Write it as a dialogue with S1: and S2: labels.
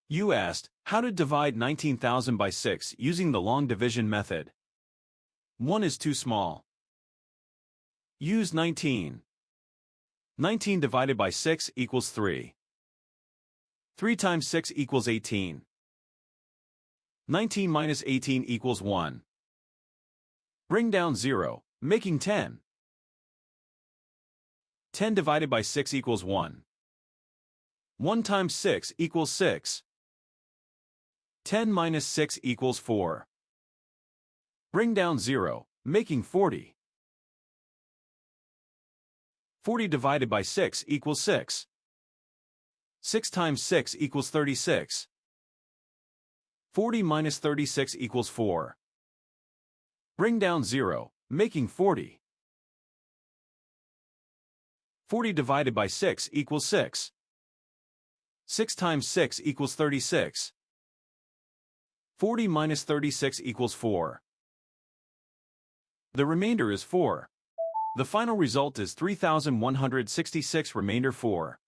S1: You asked, how to divide 19,000 by 6 using the long division method. 1 is too small. Use 19. 19 divided by 6 equals 3. 3 times 6 equals 18. 19 minus 18 equals 1. Bring down 0, making 10. 10 divided by 6 equals 1. 1 times 6 equals 6. 10 minus 6 equals 4. Bring down 0, making 40. 40 divided by 6 equals 6. 6 times 6 equals 36. 40 minus 36 equals 4. Bring down 0, making 40. 40 divided by 6 equals 6. 6 times 6 equals 36. 40 minus 36 equals 4. The remainder is 4. The final result is 3,166 remainder 4.